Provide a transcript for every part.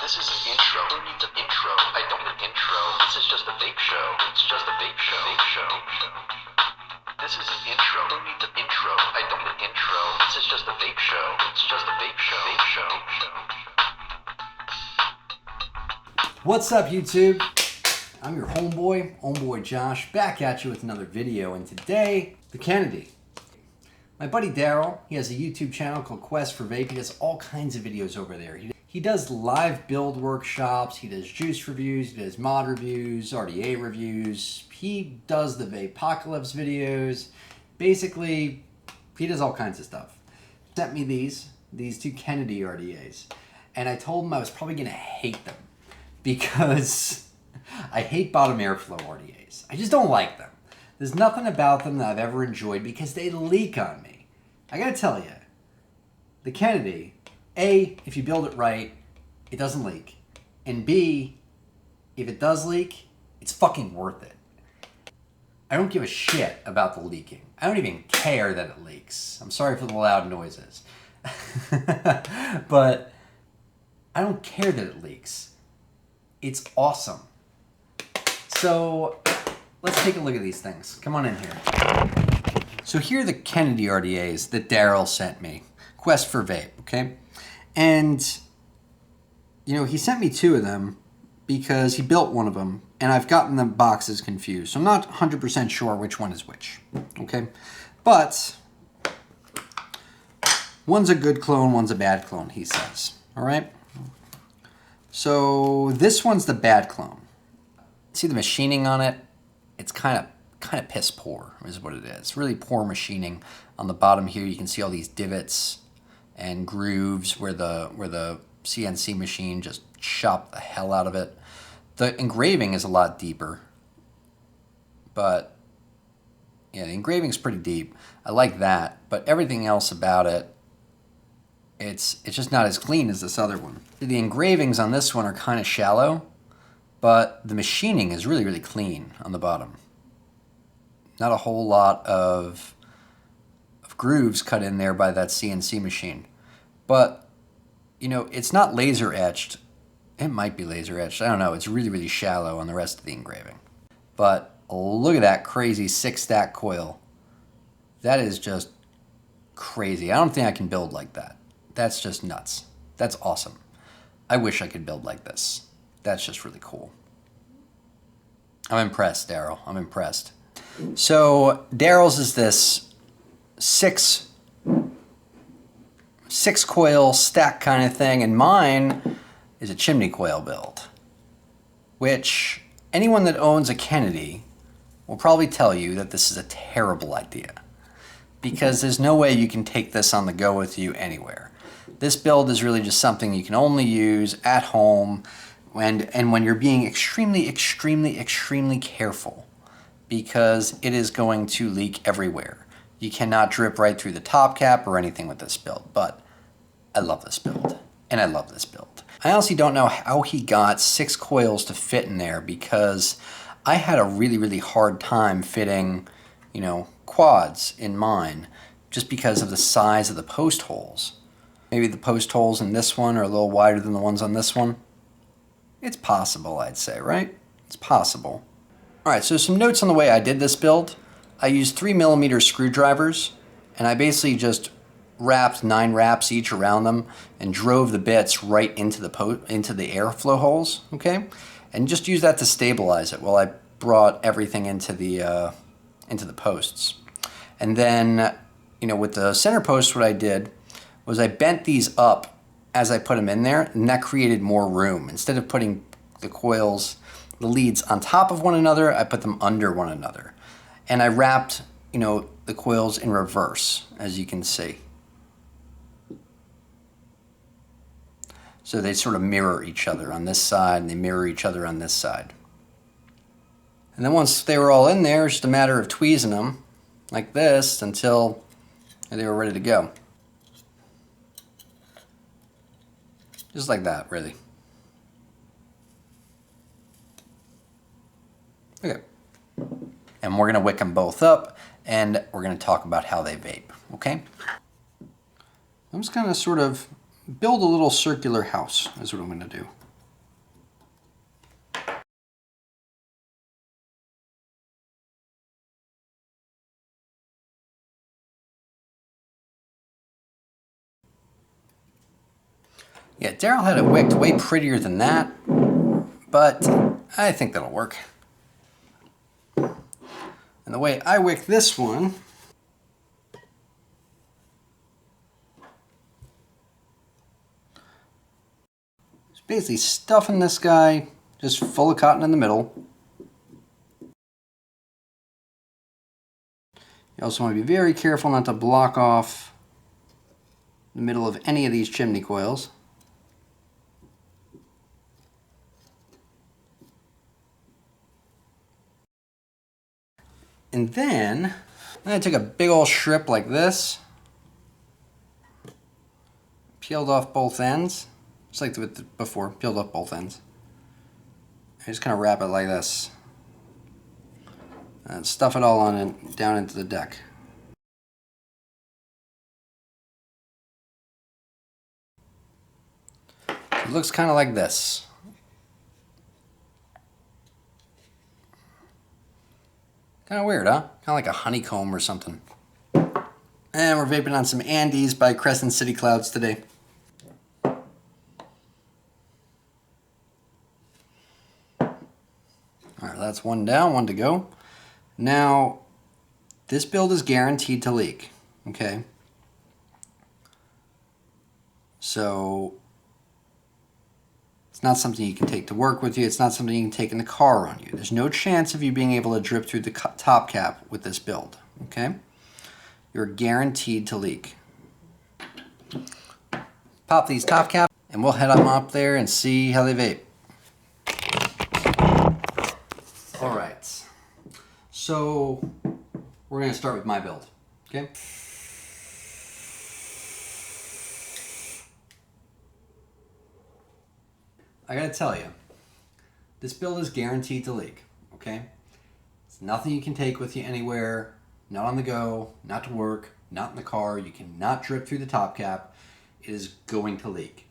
This is an intro. Who needs an intro? I don't need an intro. This is just a vape show. It's just a vape show. Vape show. This is an intro. Who needs an intro? I don't need an intro. This is just a vape show. It's just a vape show. Vape show. What's up, YouTube? I'm your homeboy Josh, back at you with another video, and today, the Kennedy. My buddy Darryl, he has a YouTube channel called Quest for Vape. He does all kinds of videos over there. He does live build workshops, he does juice reviews, he does mod reviews, RDA reviews, he does the Vapocalypse videos. Basically, he does all kinds of stuff. He sent me these two Kennedy RDAs, and I told him I was probably gonna hate them because I hate bottom airflow RDAs. I just don't like them. There's nothing about them that I've ever enjoyed because they leak on me. I gotta tell you, the Kennedy, A, if you build it right, it doesn't leak. And B, if it does leak, it's fucking worth it. I don't give a shit about the leaking. I don't even care that it leaks. I'm sorry for the loud noises. But I don't care that it leaks. It's awesome. So let's take a look at these things. Come on in here. So here are the Kennedy RDAs that Darryl sent me. Quest for Vape, okay? And, you know, he sent me two of them because he built one of them, and I've gotten the boxes confused. So I'm not 100% sure which one is which, okay? But one's a good clone, one's a bad clone, he says, all right? So this one's the bad clone. See the machining on it? It's kind of piss poor is what it is. Really poor machining. On the bottom here you can see all these divots and grooves where the CNC machine just chopped the hell out of it. The engraving is a lot deeper, but yeah, the engraving's pretty deep. I like that, but everything else about it, it's just not as clean as this other one. The engravings on this one are kind of shallow, but the machining is really, really clean on the bottom. Not a whole lot of grooves cut in there by that CNC machine. But, you know, it's not laser etched. It might be laser etched. I don't know. It's really, really shallow on the rest of the engraving. But look at that crazy 6-stack coil. That is just crazy. I don't think I can build like that. That's just nuts. That's awesome. I wish I could build like this. That's just really cool. I'm impressed, Darryl. I'm impressed. So Darryl's is this six coil stack kind of thing, and mine is a chimney coil build, which anyone that owns a Kennedy will probably tell you that this is a terrible idea because there's no way you can take this on the go with you anywhere. This build is really just something you can only use at home and when you're being extremely, extremely, extremely careful, because it is going to leak everywhere. You cannot drip right through the top cap or anything with this build, but I love this build, and I love this build. I honestly don't know how he got 6 coils to fit in there because I had a really, really hard time fitting, you know, quads in mine just because of the size of the post holes. Maybe the post holes in this one are a little wider than the ones on this one. It's possible, I'd say, right? It's possible. All right, so some notes on the way I did this build. I used 3mm screwdrivers, and I basically just wrapped 9 wraps each around them and drove the bits right into the airflow holes, okay? And just used that to stabilize it while I brought everything into the posts. And then, you know, with the center posts, what I did was I bent these up as I put them in there, and that created more room. Instead of putting the coils, the leads on top of one another, I put them under one another. And I wrapped, you know, the coils in reverse, as you can see. So they sort of mirror each other on this side, and they mirror each other on this side. And then once they were all in there, it's just a matter of tweezing them like this until they were ready to go. Just like that, really. Okay. And we're going to wick them both up, and we're going to talk about how they vape, okay? I'm just going to sort of build a little circular house is what I'm going to do. Yeah, Darryl had it wicked way prettier than that, but I think that'll work. And the way I wick this one is basically stuffing this guy just full of cotton in the middle. You also want to be very careful not to block off the middle of any of these chimney coils. And then I took a big old strip like this, peeled off both ends, just like before, peeled off both ends. I just kind of wrap it like this and stuff it all on and down into the deck. It looks kind of like this. Kind of weird, huh? Kind of like a honeycomb or something. And we're vaping on some Andes by Crescent City Clouds today. Alright, that's one down, one to go. Now, this build is guaranteed to leak, okay? So, it's not something you can take to work with you. It's not something you can take in the car on you. There's no chance of you being able to drip through the top cap with this build, okay? You're guaranteed to leak. Pop these top caps and we'll head up there and see how they vape. All right, so we're gonna start with my build, okay? I gotta tell you, this build is guaranteed to leak, okay? It's nothing you can take with you anywhere, not on the go, not to work, not in the car. You cannot drip through the top cap. It is going to leak.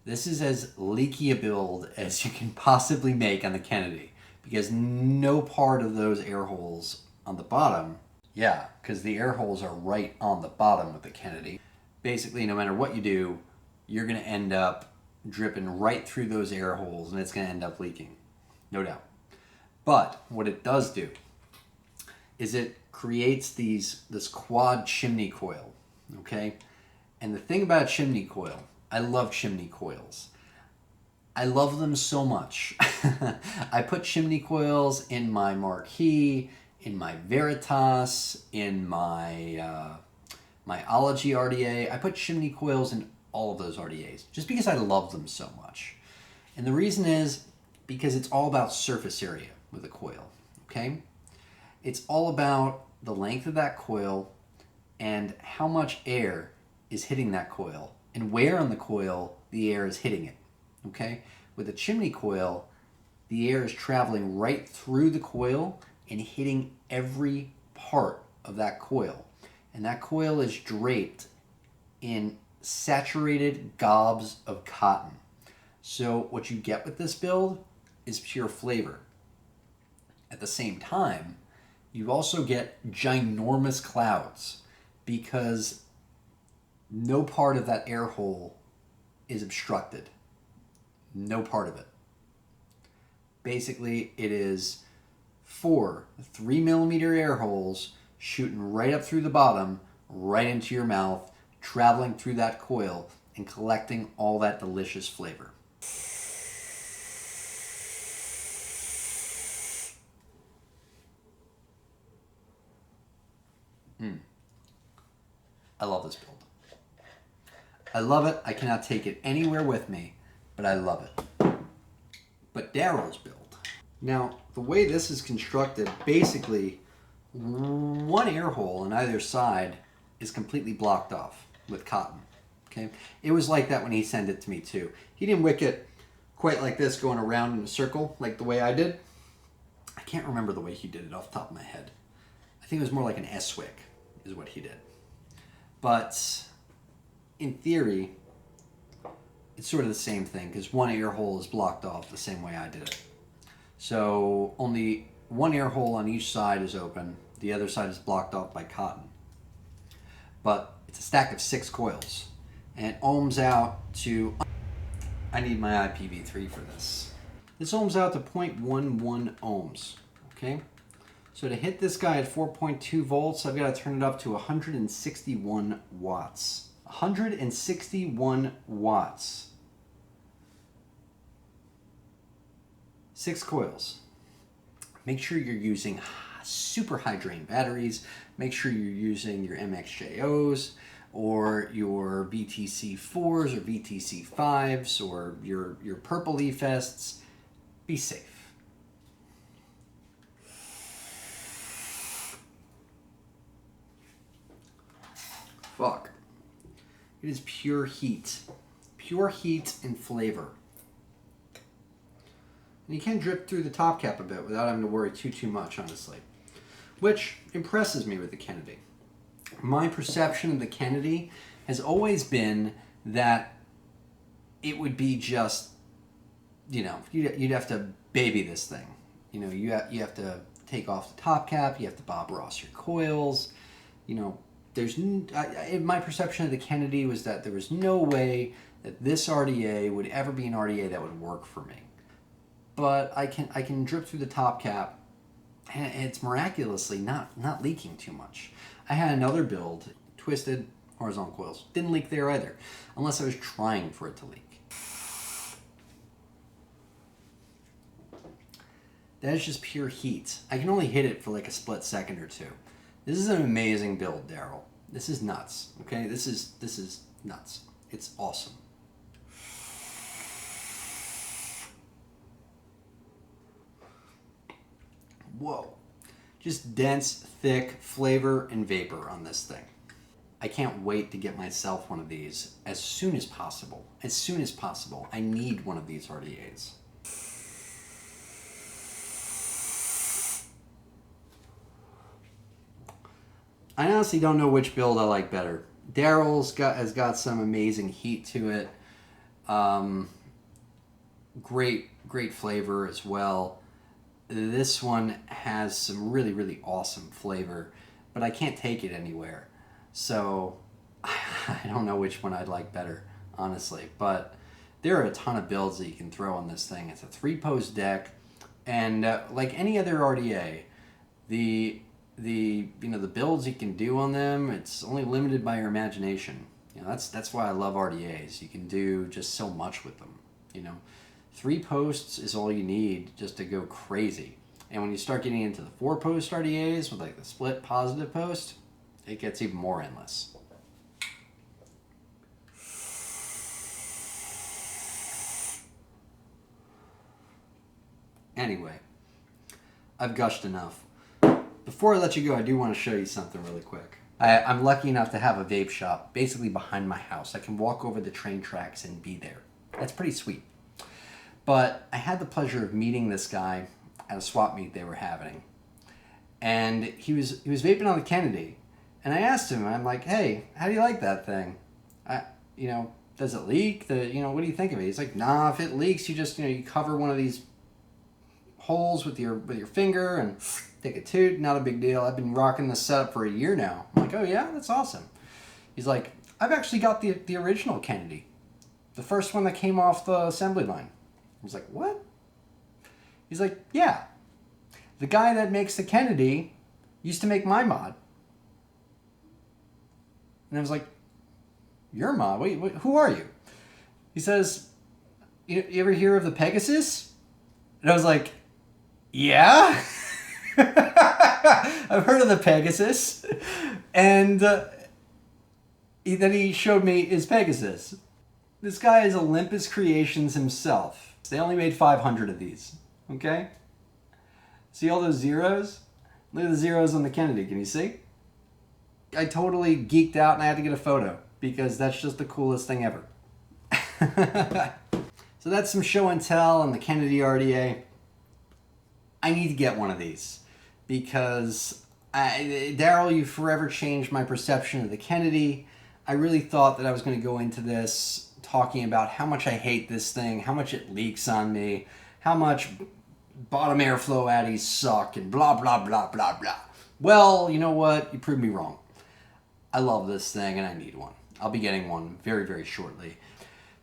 This is as leaky a build as you can possibly make on the Kennedy, because no part of those air holes on the bottom, yeah, because the air holes are right on the bottom of the Kennedy. Basically, no matter what you do, you're gonna end up dripping right through those air holes and it's gonna end up leaking, no doubt. But what it does do is it creates this quad chimney coil, okay? And the thing about chimney coil, I love chimney coils. I love them so much. I put chimney coils in my Marquee, in my Veritas, in my my Ology RDA. I put chimney coils in all of those RDAs just because I love them so much. And the reason is because it's all about surface area with a coil, okay? It's all about the length of that coil and how much air is hitting that coil and where on the coil the air is hitting it, okay? With a chimney coil, the air is traveling right through the coil and hitting every part of that coil. And that coil is draped in saturated gobs of cotton. So what you get with this build is pure flavor. At the same time, you also get ginormous clouds because no part of that air hole is obstructed. No part of it. Basically, it is 4 3mm air holes shooting right up through the bottom, right into your mouth, traveling through that coil and collecting all that delicious flavor. I love this build. I love it. I cannot take it anywhere with me, but I love it. But Darryl's build. Now, the way this is constructed, basically, one air hole on either side is completely blocked off with cotton. Okay, it was like that when he sent it to me too. He didn't wick it quite like this, going around in a circle like the way I did. I can't remember the way he did it off the top of my head. I think it was more like an S-wick is what he did. But in theory, it's sort of the same thing because one air hole is blocked off the same way I did it. So only one air hole on each side is open. The other side is blocked off by cotton. But it's a stack of 6 coils and it ohms out to I need my IPv3 for this. This ohms out to 0.11 ohms, okay? So to hit this guy at 4.2 volts, I've got to turn it up to 161 watts. 161 watts. 6 coils. Make sure you're using super high drain batteries. Make sure you're using your MXJOs or your VTC4s or VTC5s or your purple E-Fests. Be safe. Fuck. It is pure heat. Pure heat and flavor. And you can drip through the top cap a bit without having to worry too much, honestly. Which impresses me with the Kennedy. My perception of the Kennedy has always been that it would be just, you know, you'd have to baby this thing. You know, you have to take off the top cap, you have to Bob Ross your coils, you know. My perception of the Kennedy was that there was no way that this RDA would ever be an RDA that would work for me. But I can drip through the top cap, and it's miraculously not leaking too much. I had another build, twisted horizontal coils. Didn't leak there either, unless I was trying for it to leak. That is just pure heat. I can only hit it for like a split second or two. This is an amazing build, Darryl. This is nuts, okay? This is nuts. It's awesome. Whoa. Just dense, thick flavor and vapor on this thing. I can't wait to get myself one of these as soon as possible. As soon as possible. I need one of these RDAs. I honestly don't know which build I like better. Darryl's has got some amazing heat to it. Great flavor as well. This one has some really awesome flavor, but I can't take it anywhere. So I don't know which one I'd like better, honestly. But there are a ton of builds that you can throw on this thing. It's a 3-post deck, and like any other RDA, the builds you can do on them, it's only limited by your imagination. You know, that's why I love RDAs. You can do just so much with them. You know, 3 posts is all you need just to go crazy. And when you start getting into the 4-post RDAs with like the split positive post, it gets even more endless. Anyway, I've gushed enough. Before I let you go, I do want to show you something really quick. I'm lucky enough to have a vape shop basically behind my house. I can walk over the train tracks and be there. That's pretty sweet. But I had the pleasure of meeting this guy at a swap meet they were having. And he was vaping on the Kennedy. And I asked him, I'm like, hey, how do you like that thing? Does it leak? What do you think of it? He's like, nah, if it leaks, you just, you cover one of these holes with your finger and take a toot, not a big deal. I've been rocking this setup for a year now. I'm like, oh yeah, that's awesome. He's like, I've actually got the original Kennedy. The first one that came off the assembly line. I was like, what? He's like, yeah. The guy that makes the Kennedy used to make my mod. And I was like, your mod? Wait, who are you? He says, you ever hear of the Pegasus? And I was like, yeah. I've heard of the Pegasus. And then he showed me his Pegasus. This guy is Olympus Creations himself. They only made 500 of these, okay? See all those zeros? Look at the zeros on the Kennedy, can you see? I totally geeked out and I had to get a photo because that's just the coolest thing ever. So that's some show and tell on the Kennedy RDA. I need to get one of these because Darryl, you forever changed my perception of the Kennedy. I really thought that I was going to go into this talking about how much I hate this thing, how much it leaks on me, how much bottom airflow addies suck, and blah, blah, blah, blah, blah. Well, you know what? You proved me wrong. I love this thing and I need one. I'll be getting one very shortly.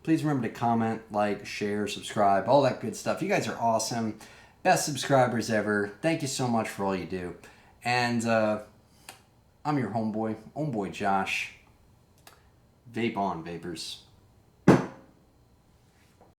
Please remember to comment, like, share, subscribe, all that good stuff. You guys are awesome. Best subscribers ever. Thank you so much for all you do. And I'm your homeboy Josh. Vape on, vapors.